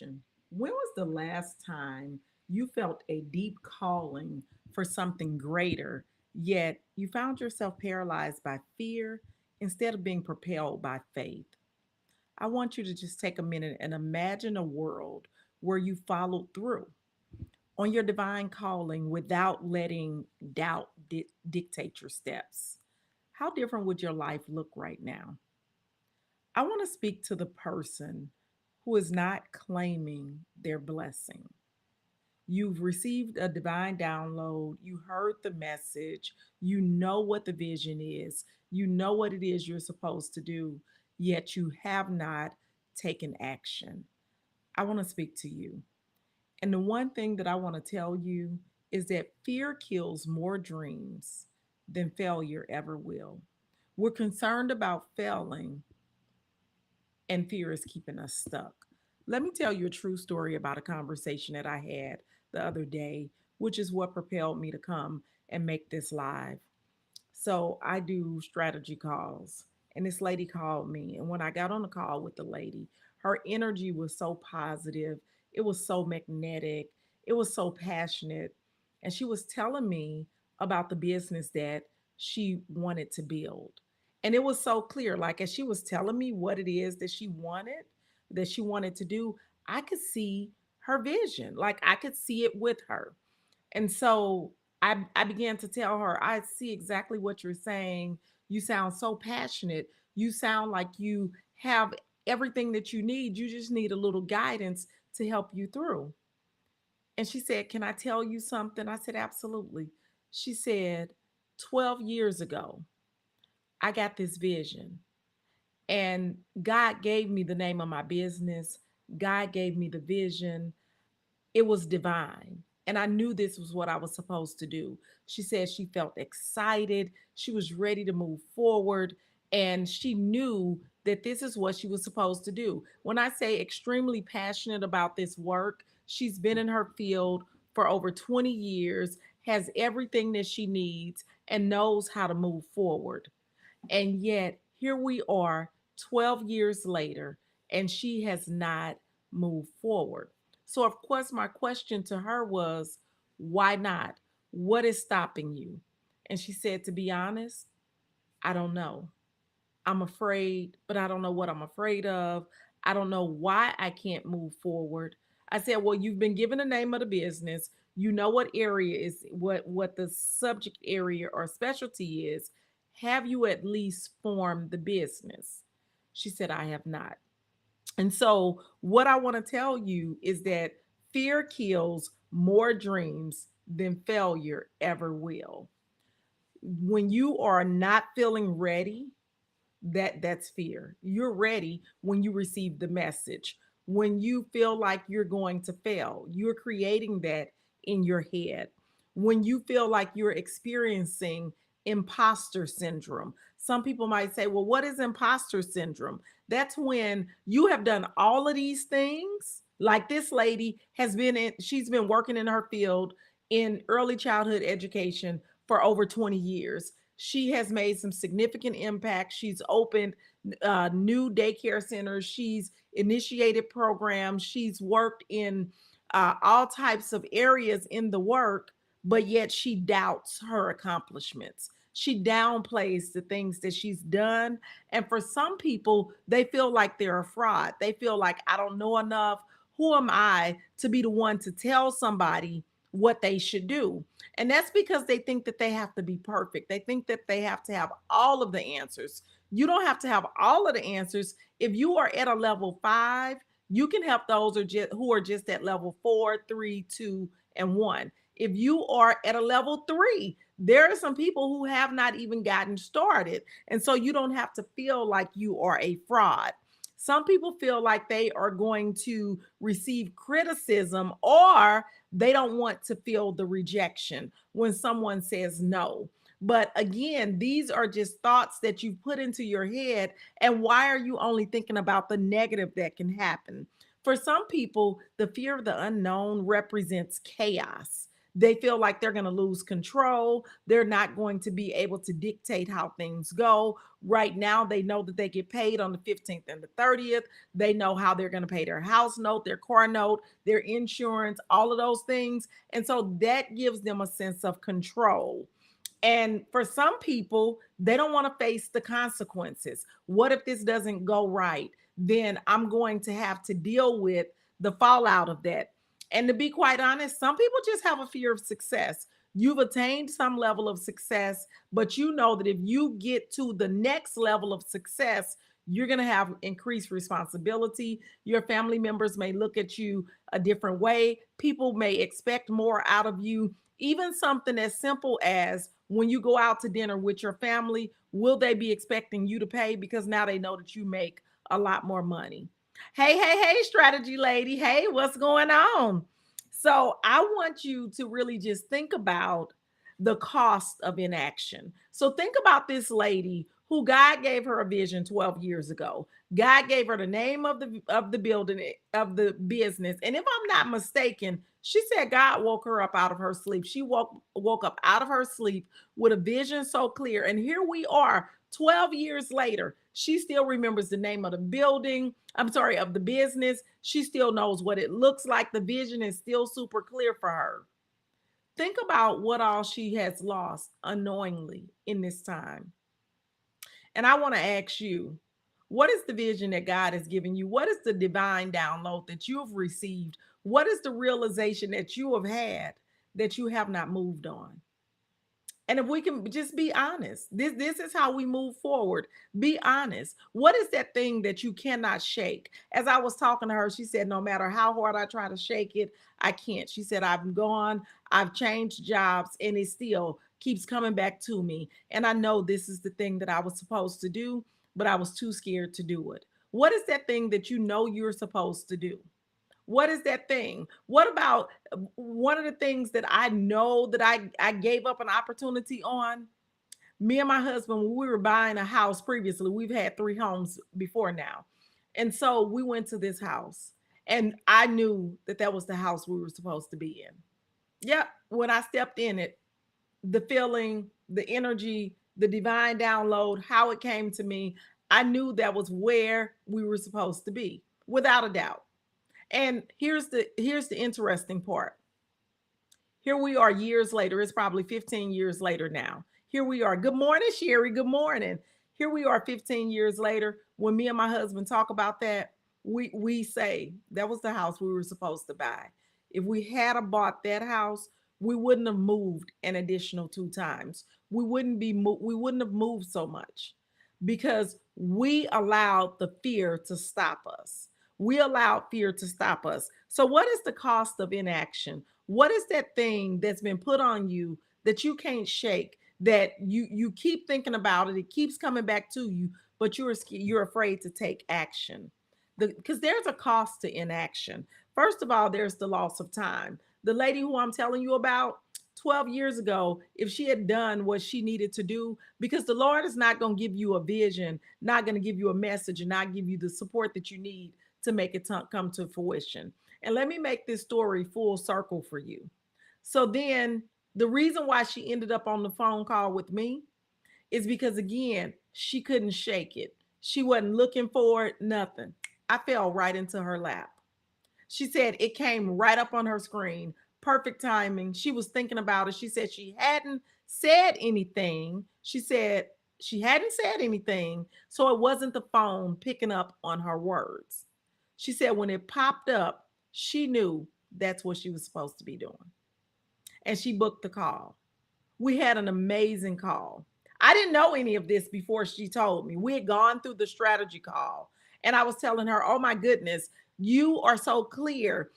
When was the last time you felt a deep calling for something greater, yet you found yourself paralyzed by fear instead of being propelled by faith? I want you to just take a minute and imagine a world where you followed through on your divine calling without letting doubt dictate your steps. How different would your life look right now? I want to speak to the person who is not claiming their blessing. You've received a divine download, you heard the message, you know what the vision is, you know what it is you're supposed to do, yet you have not taken action. I want to speak to you. And the one thing that I want to tell you is that fear kills more dreams than failure ever will. We're concerned about failing, and fear is keeping us stuck. Let me tell you a true story about a conversation that I had the other day, which is what propelled me to come and make this live. So I do strategy calls, and this lady called me. And when I got on the call with the lady, her energy was so positive, it was so magnetic, it was so passionate. And she was telling me about the business that she wanted to build. And it was so clear. Like, as she was telling me what it is that she wanted to do, I could see her vision. Like, I could see it with her. And so I began to tell her, I see exactly what you're saying. You sound so passionate. You sound like you have everything that you need. You just need a little guidance to help you through. And she said, can I tell you something? I said, absolutely. She said, 12 years ago, I got this vision, and God gave me the name of my business. God gave me the vision. It was divine. And I knew this was what I was supposed to do. She said she felt excited. She was ready to move forward. And she knew that this is what she was supposed to do. When I say extremely passionate about this work, she's been in her field for over 20 years, has everything that she needs, and knows how to move forward. And yet, here we are 12 years later, and she has not moved forward. So, of course, my question to her was, why not? What is stopping you? And she said, to be honest, I don't know. I'm afraid, but I don't know what I'm afraid of. I don't know why I can't move forward. I said, well, you've been given the name of the business. You know what area is what the subject area or specialty is. Have you at least formed the business? She said, I have not. And so, what I want to tell you is that fear kills more dreams than failure ever will. When you are not feeling ready, that's fear. You're ready when you receive the message. When you feel like you're going to fail, you're creating that in your head. When you feel like you're experiencing imposter syndrome, some people might say, well, what is imposter syndrome? That's when you have done all of these things. Like, this lady she's been working in her field in early childhood education for over 20 years. She has made some significant impact. She's opened new daycare centers. She's initiated programs. She's worked in all types of areas in the work, but yet she doubts her accomplishments. She downplays the things that she's done. And for some people, they feel like they're a fraud. They feel like, I don't know enough. Who am I to be the one to tell somebody what they should do? And that's because they think that they have to be perfect. They think that they have to have all of the answers. You don't have to have all of the answers. If you are at a level 5, you can help those who are just at level 4, 3, 2, and 1. If you are at a level 3, there are some people who have not even gotten started. And so you don't have to feel like you are a fraud. Some people feel like they are going to receive criticism, or they don't want to feel the rejection when someone says no. But again, these are just thoughts that you put into your head. And why are you only thinking about the negative that can happen? For some people, the fear of the unknown represents chaos. They feel like they're going to lose control. They're not going to be able to dictate how things go. Right now, they know that they get paid on the 15th and the 30th. They know how they're going to pay their house note, their car note, their insurance, all of those things. And so that gives them a sense of control. And for some people, they don't want to face the consequences. What if this doesn't go right? Then I'm going to have to deal with the fallout of that. And to be quite honest, some people just have a fear of success. You've attained some level of success, but you know that if you get to the next level of success, you're going to have increased responsibility. Your family members may look at you a different way. People may expect more out of you. Even something as simple as when you go out to dinner with your family, will they be expecting you to pay because now they know that you make a lot more money? Hey, strategy lady. Hey, what's going on? So, I want you to really just think about the cost of inaction. So, think about this lady who God gave her a vision 12 years ago. God gave her the name of the building of the business. And if I'm not mistaken, she said God woke her up out of her sleep. She woke up out of her sleep with a vision so clear. And here we are 12 years later. She still remembers the name of the building. I'm sorry, of the business. She still knows what it looks like. The vision is still super clear for her. Think about what all she has lost unknowingly in this time. And I want to ask you, what is the vision that God has given you? What is the divine download that you have received? What is the realization that you have had that you have not moved on? And if we can just be honest, this is how we move forward. Be honest. What is that thing that you cannot shake? As I was talking to her, she said, no matter how hard I try to shake it, I can't. She said, I've gone, I've changed jobs, and it still keeps coming back to me. And I know this is the thing that I was supposed to do, but I was too scared to do it. What is that thing that you know you're supposed to do? What is that thing? What about one of the things that I know that I gave up an opportunity on? Me and my husband, when we were buying a house previously, we've had 3 homes before now. And so we went to this house and I knew that that was the house we were supposed to be in. Yep. When I stepped in it, the feeling, the energy, the divine download, how it came to me, I knew that was where we were supposed to be without a doubt. And here's the interesting part. Here we are years later. It's probably 15 years later now. Here we are. Good morning, Sherry. Good morning. Here we are 15 years later. When me and my husband talk about that, we say that was the house we were supposed to buy. If we had bought that house, we wouldn't have moved an additional 2 times. We wouldn't have moved so much because we allowed the fear to stop us. We allowed fear to stop us. So, what is the cost of inaction? What is that thing that's been put on you that you can't shake? That you keep thinking about it, it keeps coming back to you, but you're afraid to take action. Because there's a cost to inaction. First of all, there's the loss of time. The lady who I'm telling you about, 12 years ago, if she had done what she needed to do, because the Lord is not going to give you a vision, not going to give you a message, and not give you the support that you need to make it come to fruition. And let me make this story full circle for you. So then the reason why she ended up on the phone call with me is because, again, she couldn't shake it. She wasn't looking for it, nothing. I fell right into her lap. She said it came right up on her screen. Perfect timing. She was thinking about it. She said she hadn't said anything. She said she hadn't said anything. So it wasn't the phone picking up on her words. She said when it popped up, she knew that's what she was supposed to be doing. And she booked the call. We had an amazing call. I didn't know any of this before she told me. We had gone through the strategy call. And I was telling her, oh my goodness, you are so clear.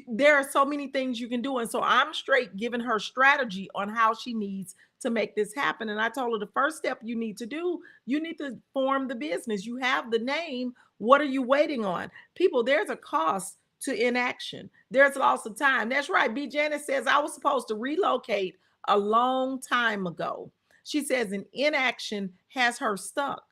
There are so many things you can do. And so I'm straight giving her strategy on how she needs to make this happen. And I told her the first step you need to do, you need to form the business. You have the name. What are you waiting on? People, there's a cost to inaction. There's loss of time. That's right. B. Janet says, I was supposed to relocate a long time ago. She says an inaction has her stuck.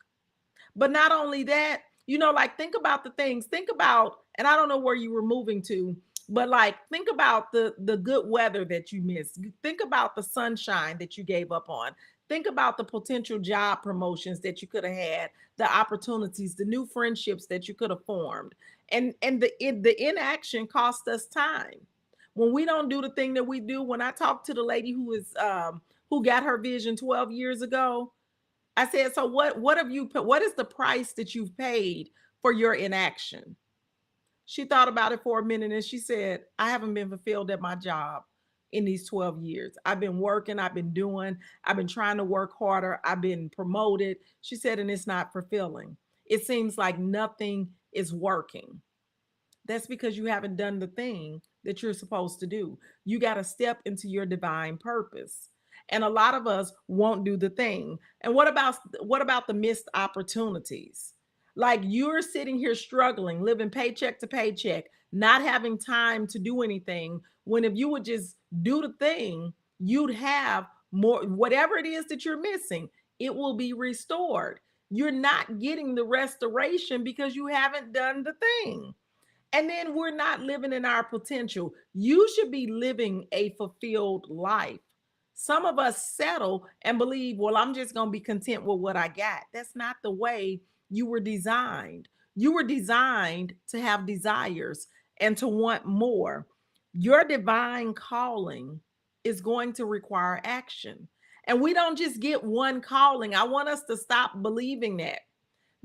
But not only that, like think about the things. Think about, and I don't know where you were moving to, But like, think about the good weather that you missed. Think about the sunshine that you gave up on. Think about the potential job promotions that you could have had, the opportunities, the new friendships that you could have formed. And the inaction cost us time. When we don't do the thing that we do, when I talked to the lady who got her vision 12 years ago, I said, so what have you put? What is the price that you've paid for your inaction? She thought about it for a minute and she said, I haven't been fulfilled at my job in these 12 years. I've been working, I've been trying to work harder, I've been promoted. She said, and it's not fulfilling. It seems like nothing is working. That's because you haven't done the thing that you're supposed to do. You got to step into your divine purpose. And a lot of us won't do the thing. And what about the missed opportunities? Like, you're sitting here struggling, living paycheck to paycheck, not having time to do anything, when if you would just do the thing, you'd have more. Whatever it is that you're missing, it will be restored. You're not getting the restoration because you haven't done the thing. And then we're not living in our potential. You should be living a fulfilled life. Some of us settle and believe, well, I'm just going to be content with what I got. That's not the way you were designed. You were designed to have desires and to want more. Your divine calling is going to require action. And we don't just get one calling. I want us to stop believing that.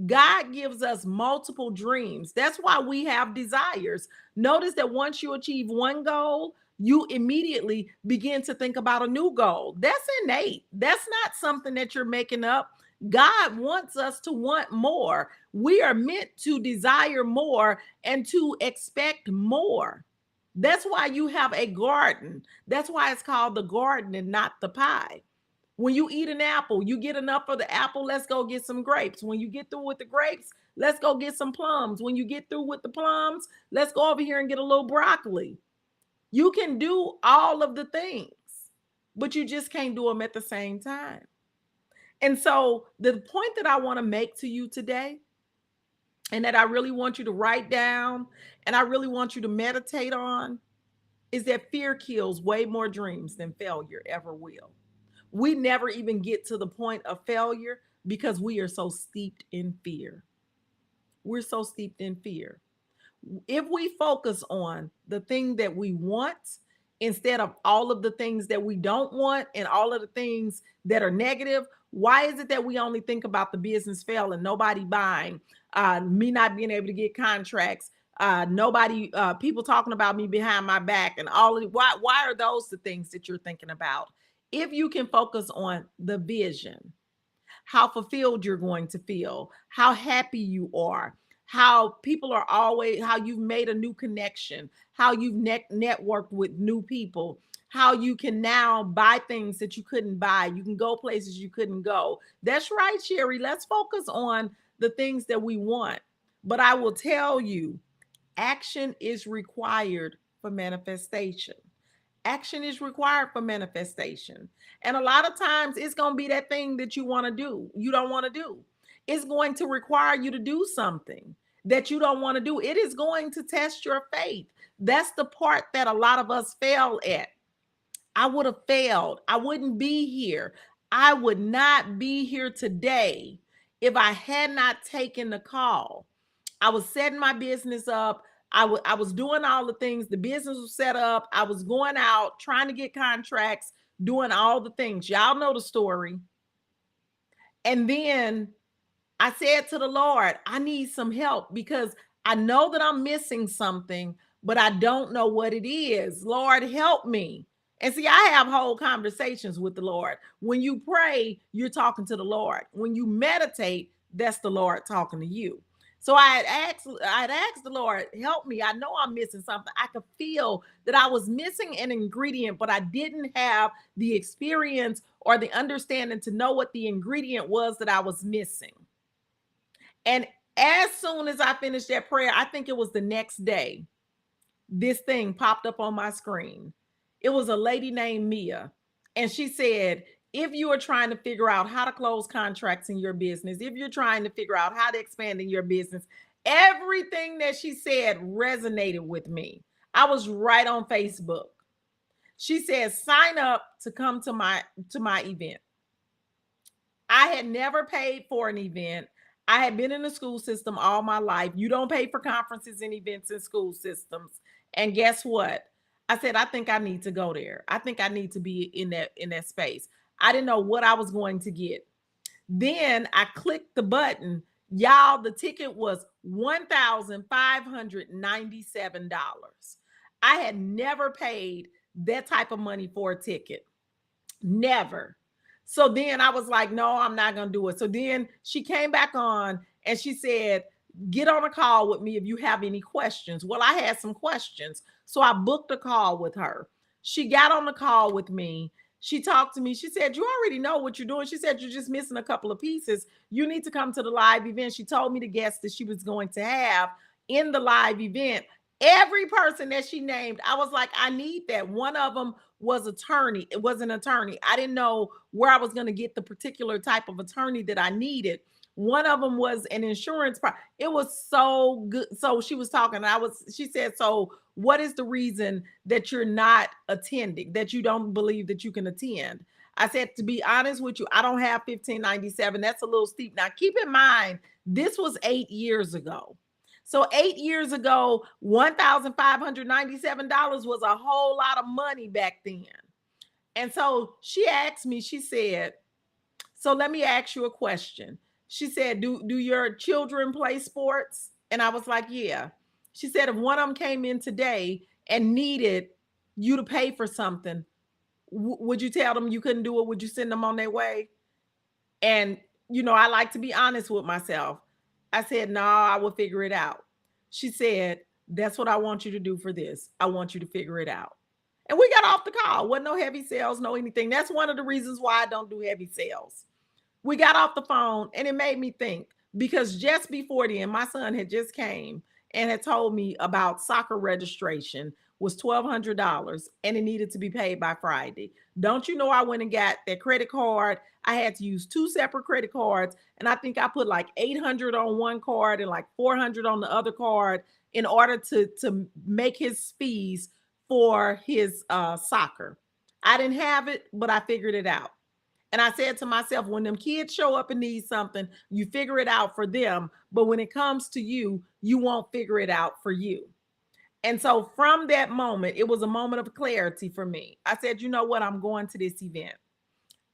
God gives us multiple dreams. That's why we have desires. Notice that once you achieve one goal, you immediately begin to think about a new goal. That's innate. That's not something that you're making up. God wants us to want more. We are meant to desire more and to expect more. That's why you have a garden. That's why it's called the garden and not the pie. When you eat an apple, you get enough of the apple, let's go get some grapes. When you get through with the grapes, let's go get some plums. When you get through with the plums, let's go over here and get a little broccoli. You can do all of the things, but you just can't do them at the same time. And so the point that I want to make to you today, and that I really want you to write down, and I really want you to meditate on, is that fear kills way more dreams than failure ever will. We never even get to the point of failure because we are so steeped in fear. We're so steeped in fear. If we focus on the thing that we want instead of all of the things that we don't want and all of the things that are negative, why is it that we only think about the business failing, nobody buying, me not being able to get contracts, nobody, people talking about me behind my back, and all of why are those the things that you're thinking about? If you can focus on the vision, how fulfilled you're going to feel, how happy you are, how people are always, how you've made a new connection, how you've networked with new people, how you can now buy things that you couldn't buy. You can go places you couldn't go. That's right, Sherry. Let's focus on the things that we want. But I will tell you, action is required for manifestation. Action is required for manifestation. And a lot of times it's going to be that thing that you want to do, you don't want to do. It's going to require you to do something that you don't want to do. It is going to test your faith. That's the part that a lot of us fail at. I would have failed. I wouldn't be here. I would not be here today if I had not taken the call. I was setting my business up. I was doing all the things. The business was set up. I was going out, trying to get contracts, doing all the things. Y'all know the story. And then I said to the Lord, I need some help because I know that I'm missing something, but I don't know what it is. Lord, help me. And see, I have whole conversations with the Lord. When you pray, you're talking to the Lord. When you meditate, that's the Lord talking to you. So I'd asked the Lord, help me. I know I'm missing something. I could feel that I was missing an ingredient, but I didn't have the experience or the understanding to know what the ingredient was that I was missing. And as soon as I finished that prayer, I think it was the next day, this thing popped up on my screen. It was a lady named Mia. And she said, if you are trying to figure out how to close contracts in your business, if you're trying to figure out how to expand in your business, everything that she said resonated with me. I was right on Facebook. She said, sign up to come to my event. I had never paid for an event. I had been in the school system all my life. You don't pay for conferences and events in school systems. And guess what? I said, I think I need to go there. I think I need to be in that space. I didn't know what I was going to get. Then I clicked the button. Y'all, the ticket was $1,597. I had never paid that type of money for a ticket. Never. So then I was like, no, I'm not going to do it. So then she came back on and she said, get on a call with me if you have any questions. Well, I had some questions. So I booked a call with her. She got on the call with me. She talked to me. She said, you already know what you're doing. She said, you're just missing a couple of pieces. You need to come to the live event. She told me the guests that she was going to have in the live event. Every person that she named, I was like, I need that. One of them was attorney. It was an attorney. I didn't know where I was going to get the particular type of attorney that I needed. One of them was an insurance. It was so good. So she was talking. She said, so what is the reason that you're not attending, that you don't believe that you can attend? I said, to be honest with you, I don't have 1597. That's a little steep. Now, keep in mind, this was 8 years ago. So 8 years ago, $1,597 was a whole lot of money back then. And so she asked me, she said, so let me ask you a question. She said, do your children play sports? And I was like, yeah. She said, if one of them came in today and needed you to pay for something, would you tell them you couldn't do it? Would you send them on their way? And, I like to be honest with myself. I said, no, I will figure it out. She said, that's what I want you to do for this. I want you to figure it out. And we got off the call. Wasn't no heavy sales, no anything. That's one of the reasons why I don't do heavy sales. We got off the phone and it made me think, because just before then, my son had just came and had told me about soccer registration was $1,200 and it needed to be paid by Friday. Don't you know, I went and got that credit card. I had to use 2 separate credit cards. And I think I put like 800 on one card and like 400 on the other card in order to make his fees for his soccer. I didn't have it, but I figured it out. And I said to myself, when them kids show up and need something, you figure it out for them. But when it comes to you, you won't figure it out for you. And so from that moment, it was a moment of clarity for me. I said, you know what? I'm going to this event.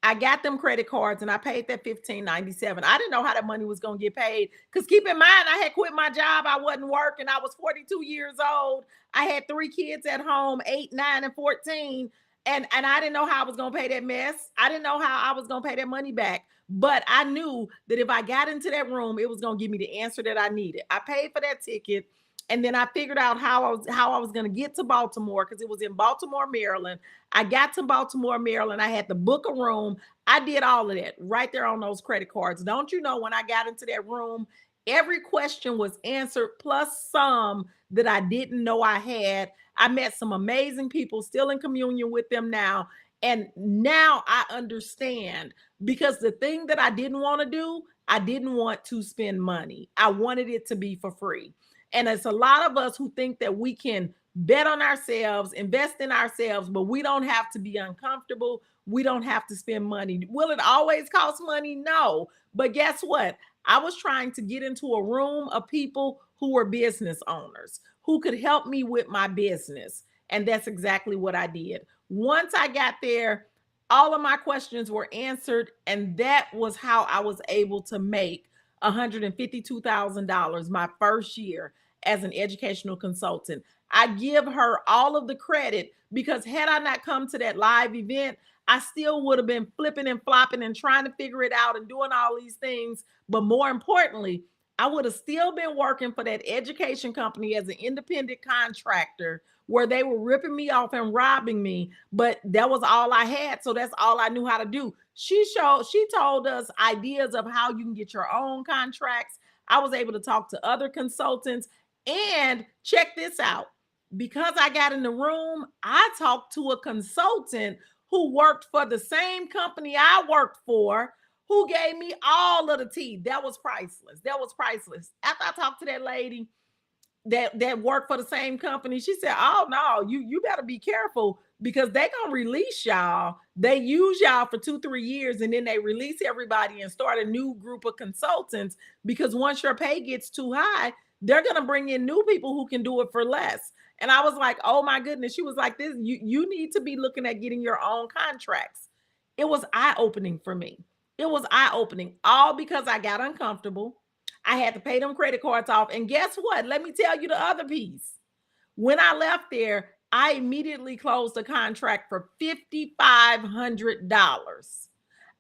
I got them credit cards and I paid that $1,597. I didn't know how that money was going to get paid. Because keep in mind, I had quit my job. I wasn't working. I was 42 years old. I had 3 kids at home, 8, 9, and 14. And I didn't know how I was going to pay that mess. I didn't know how I was going to pay that money back. But I knew that if I got into that room, it was going to give me the answer that I needed. I paid for that ticket. And then I figured out how I was going to get to Baltimore, because it was in Baltimore, Maryland. I got to Baltimore, Maryland. I had to book a room. I did all of that right there on those credit cards. Don't you know, when I got into that room, every question was answered, plus some that I didn't know I had. I met some amazing people, still in communion with them now. And now I understand, because the thing that I didn't want to do, I didn't want to spend money. I wanted it to be for free. And it's a lot of us who think that we can bet on ourselves, invest in ourselves, but we don't have to be uncomfortable. We don't have to spend money. Will it always cost money? No. But guess what? I was trying to get into a room of people who were business owners, who could help me with my business. And that's exactly what I did. Once I got there, all of my questions were answered. And that was how I was able to make $152,000 my first year as an educational consultant. I give her all of the credit, because had I not come to that live event, I still would have been flipping and flopping and trying to figure it out and doing all these things. But more importantly, I would have still been working for that education company as an independent contractor, where they were ripping me off and robbing me. But that was all I had. So that's all I knew how to do. She told us ideas of how you can get your own contracts. I was able to talk to other consultants. And check this out. Because I got in the room, I talked to a consultant who worked for the same company I worked for, who gave me all of the tea. That was priceless. That was priceless. After I talked to that lady, that work for the same company. She said, "Oh no, you better be careful because they gonna release y'all. They use y'all for 2-3 years, and then they release everybody and start a new group of consultants because once your pay gets too high, they're gonna bring in new people who can do it for less." And I was like, "Oh my goodness." She was like, "This you need to be looking at getting your own contracts." It was eye opening for me. It was eye opening, all because I got uncomfortable. I had to pay them credit cards off. And guess what? Let me tell you the other piece. When I left there, I immediately closed a contract for $5,500.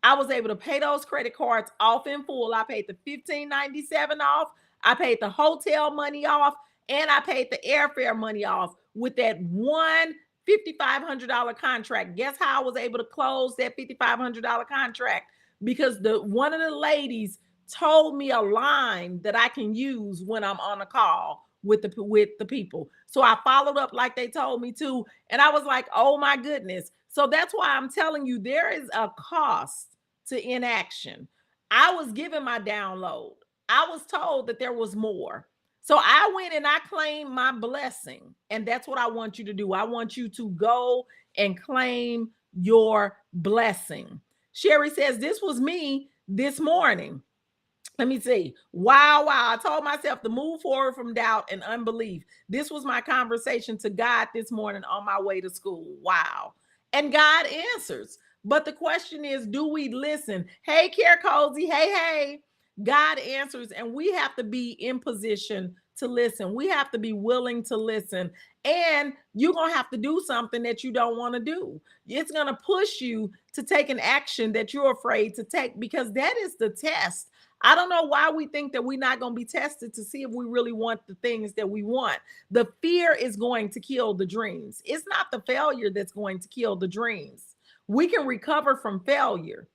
I was able to pay those credit cards off in full. I paid the $1,597 off. I paid the hotel money off, and I paid the airfare money off with that one $5,500 contract. Guess how I was able to close that $5,500 contract? Because the one of the ladies told me a line that I can use when I'm on a call with the people. So I followed up like they told me to, and I was like, "Oh my goodness." So that's why I'm telling you there is a cost to inaction. I was given my download. I was told that there was more. So I went and I claimed my blessing. And that's what I want you to do. I want you to go and claim your blessing. Sherry says, "This was me this morning." Let me see. Wow. I told myself to move forward from doubt and unbelief. This was my conversation to God this morning on my way to school. Wow. And God answers. But the question is, do we listen? Hey, Care Cozy. Hey. God answers, and we have to be in position to listen. We have to be willing to listen. And you're going to have to do something that you don't want to do. It's going to push you to take an action that you're afraid to take, because that is the test. I don't know why we think that we're not going to be tested to see if we really want the things that we want. The fear is going to kill the dreams. It's not the failure that's going to kill the dreams. We can recover from failure,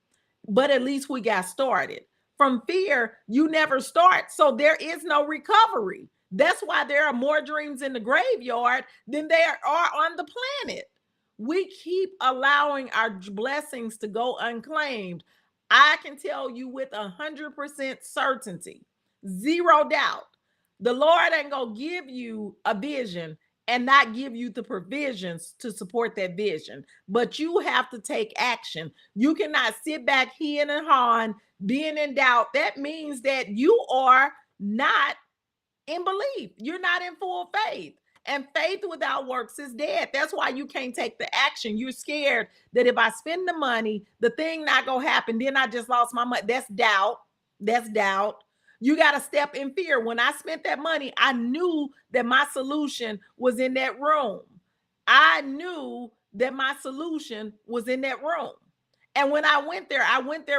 but at least we got started. From fear, you never start. So there is no recovery. That's why there are more dreams in the graveyard than there are on the planet. We keep allowing our blessings to go unclaimed. I can tell you with 100% certainty, zero doubt, the Lord ain't going to give you a vision and not give you the provisions to support that vision. But you have to take action. You cannot sit back here and hawing, being in doubt. That means that you are not in belief. You're not in full faith. And faith without works is dead. That's why you can't take the action. You're scared that if I spend the money, the thing not gonna happen. Then I just lost my money. That's doubt. That's doubt. You got to step in fear. When I spent that money, I knew that my solution was in that room. I knew that my solution was in that room. And when I went there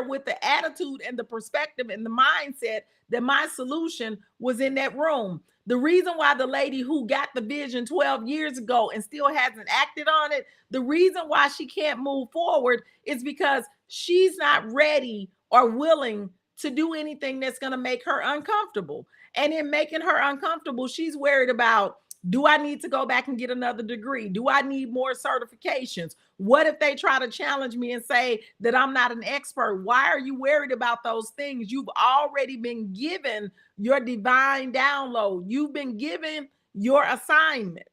with the attitude and the perspective and the mindset that my solution was in that room. The reason why the lady who got the vision 12 years ago and still hasn't acted on it, the reason why she can't move forward is because she's not ready or willing to do anything that's going to make her uncomfortable. And in making her uncomfortable, she's worried about, do I need to go back and get another degree? Do I need more certifications? What if they try to challenge me and say that I'm not an expert? Why are you worried about those things? You've already been given your divine download. You've been given your assignment.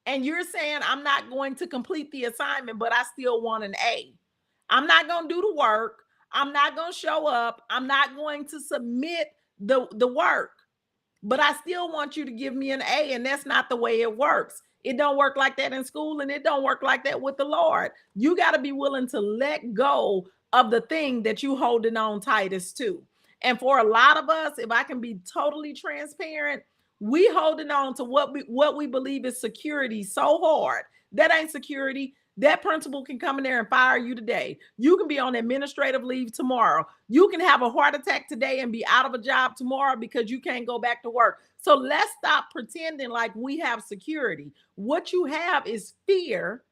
And you're saying, I'm not going to complete the assignment, but I still want an A. I'm not going to do the work. I'm not going to show up. I'm not going to submit the work. But I still want you to give me an A, and that's not the way it works. It don't work like that in school, and it don't work like that with the Lord. You got to be willing to let go of the thing that you holding on tightest to. And for a lot of us, if I can be totally transparent, we holding on to what we believe is security so hard. That ain't security. That principal can come in there and fire you today. You can be on administrative leave tomorrow. You can have a heart attack today and be out of a job tomorrow because you can't go back to work. So let's stop pretending like we have security. What you have is fear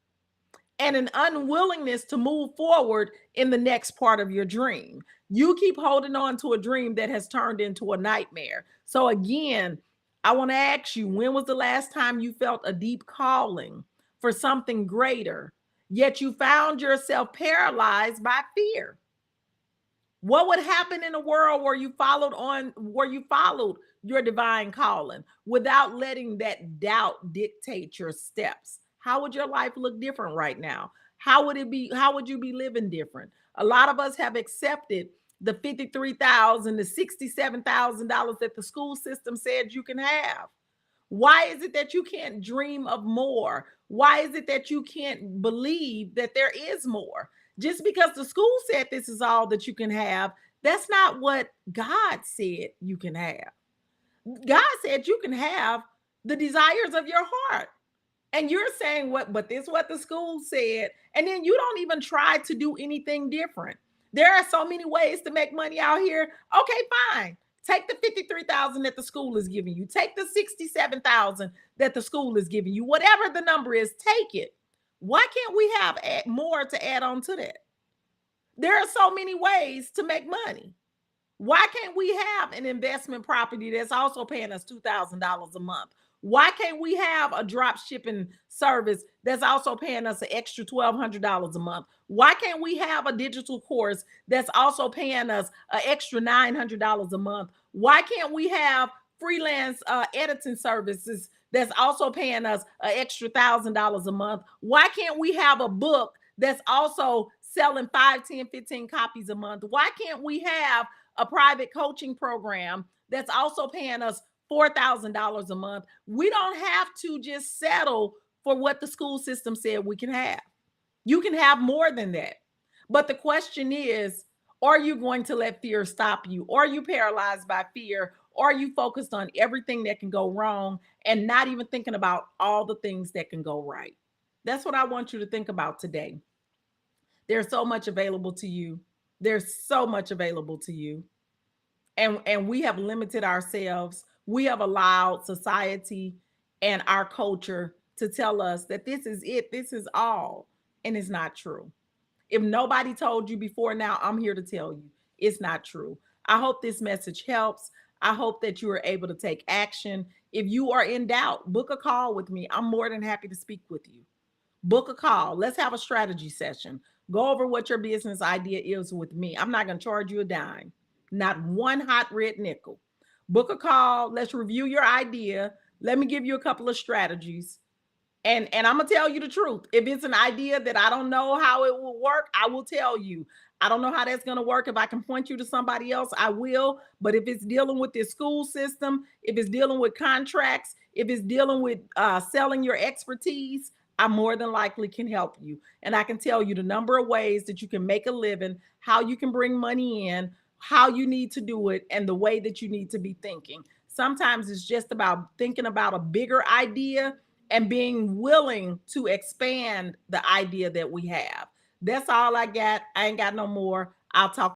and an unwillingness to move forward in the next part of your dream. You keep holding on to a dream that has turned into a nightmare. So again, I want to ask you, when was the last time you felt a deep calling for something greater, yet you found yourself paralyzed by fear? What would happen in a world where you followed your divine calling without letting that doubt dictate your steps? How would your life look different right now? How would you be living different? A lot of us have accepted the 53,000, the $67,000 that the school system said you can have. Why is it that you can't dream of more? Why is it that you can't believe that there is more? Just because the school said this is all that you can have, that's not what God said you can have. God said you can have the desires of your heart. And you're saying what, but this is what the school said. And then you don't even try to do anything different. There are so many ways to make money out here. Okay, fine. Take the 53,000 that the school is giving you. Take the 67,000 that the school is giving you. Whatever the number is, take it. Why can't we have more to add on to that? There are so many ways to make money. Why can't we have an investment property that's also paying us $2,000 a month? Why can't we have a drop shipping service that's also paying us an extra $1,200 a month? Why can't we have a digital course that's also paying us an extra $900 a month? Why can't we have freelance editing services that's also paying us an extra $1,000 a month? Why can't we have a book that's also selling 5, 10, 15 copies a month? Why can't we have a private coaching program that's also paying us $4,000 a month? We don't have to just settle for what the school system said we can have. You can have more than that. But the question is, are you going to let fear stop you? Are you paralyzed by fear? Or are you focused on everything that can go wrong and not even thinking about all the things that can go right? That's what I want you to think about today. There's so much available to you. There's so much available to you. And we have limited ourselves. We have allowed society and our culture to tell us that this is it, this is all, and it's not true. If nobody told you before now, I'm here to tell you it's not true. I hope this message helps. I hope that you are able to take action. If you are in doubt, book a call with me. I'm more than happy to speak with you. Book a call. Let's have a strategy session. Go over what your business idea is with me. I'm not going to charge you a dime, not one hot red nickel. Book a call. Let's review your idea. Let me give you a couple of strategies. And I'm gonna tell you the truth. If it's an idea that I don't know how it will work, I will tell you. I don't know how that's gonna work. If I can point you to somebody else, I will. But if it's dealing with this school system, if it's dealing with contracts, if it's dealing with selling your expertise, I more than likely can help you. And I can tell you the number of ways that you can make a living, how you can bring money in, how you need to do it, and the way that you need to be thinking. Sometimes it's just about thinking about a bigger idea and being willing to expand the idea that we have. That's all I got. I ain't got no more. I'll talk